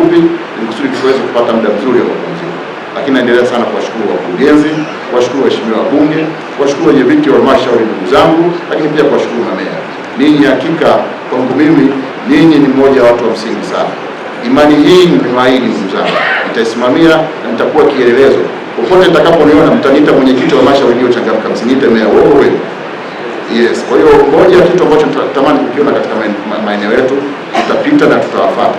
mfupi ili kusudi tuweze kupata muda mzuri wa mapumziko. Lakini naendelea sana kuwashukuru wakurugenzi, kuwashukuru waheshimiwa wabunge, kuwashukuru wenyeviti wa halmashauri ndugu zangu, lakini pia kuwashukuru mameya. Ninyi hakika kwangu mimi ninyi ni mmoja wa watu wa msingi sana. Imani hii nimewaahidi ndugu zangu, nitaisimamia na nitakuwa kielelezo. Popote nitakaponiona mtaniita mwenyekiti wa halmashauri iliyochangamka, msiniite meya wewe. Yes, kwa hiyo moja kitu ambacho tunatamani kukiona katika maeneo yetu, tutapita na tutawafuata.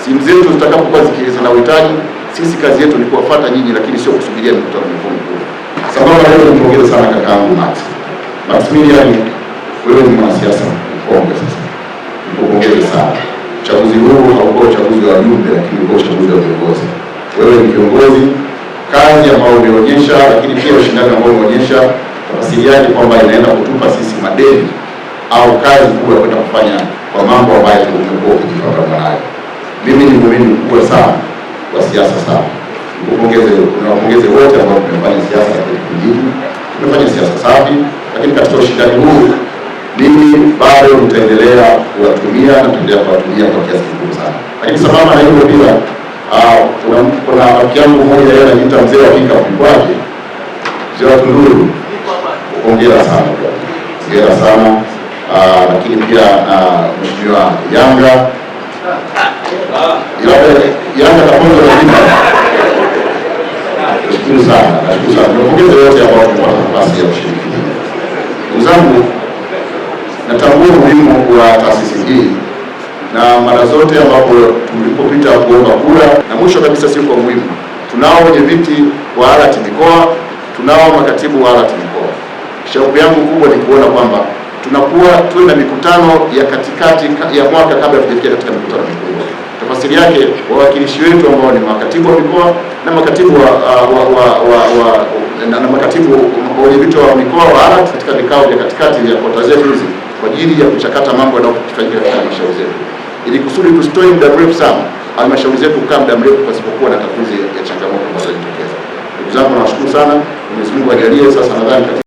Simu zetu zitakapokuwa zina uhitaji, sisi kazi yetu ni kuwafuata nyinyi, lakini sio kusubiria mikutano mikubwa. Sababu leo nimpongeze sana kakaangu Maximilian, wewe ni mwanasiasa mkongwe sasa. Nikupongeze sana. Uchaguzi huu haukuwa uchaguzi wa wajumbe, lakini ulikuwa uchaguzi wa viongozi. Wewe ni kiongozi, kazi ambayo umeonyesha, lakini pia ushindani ambao umeonyesha tafasiriaje kwamba inaenda kutupa sisi madeni au kazi kubwa kwenda kufanya kwa mambo ambayo tumekuwa tukijipanga nayo. Mimi ni muumini mkubwa sana wa siasa sana. Niwapongeze wote ambao tumefanya siasa katika kipindi hiki. Tumefanya siasa safi, lakini katika ushindani huu mimi bado nitaendelea kuwatumia na tutaendelea kuwatumia kwa kiasi kikubwa sana. Lakini sababu na hilo pia kuna rafiki yangu mmoja yeye anajiita mzee wa pika kwake. Mzee wa Tunduru. Hongera sana. Hongera sana. Lakini pia mheshimiwa Yanga. Yanga kaponza na jina. Nashukuru sana. Nashukuru sana. Niwapongeze wote ambao tumepata nafasi ya kushiriki. Ndugu zangu, natambua umuhimu wa taasisi hii na mara zote ambapo tulipopita kuomba kura, na mwisho kabisa sio kwa muhimu, tunao wenyeviti wa ALAT mikoa, tunao makatibu wa ALAT mikoa. Shauku yangu kubwa ni kuona kwamba tuwe na mikutano ya katikati ya mwaka kabla tujafikia katika mikutano mikubwa. Tafasiri yake wawakilishi wetu ambao ni makatibu wa mikoa na makatibu makatibu wenyeviti wa mikoa wa ALAT katika vikao vya katikati vya kota zetu hizi kwa ajili ya kuchakata mambo yanayofanyika katika halmashauri zetu, ili kusudi tusitoe muda mrefu sana halmashauri zetu kukaa muda mrefu pasipokuwa na tatuzi ya changamoto ambazo zinatokeza. Ndugu zangu, nawashukuru sana. Mwenyezi Mungu ajalie. Sasa nadhani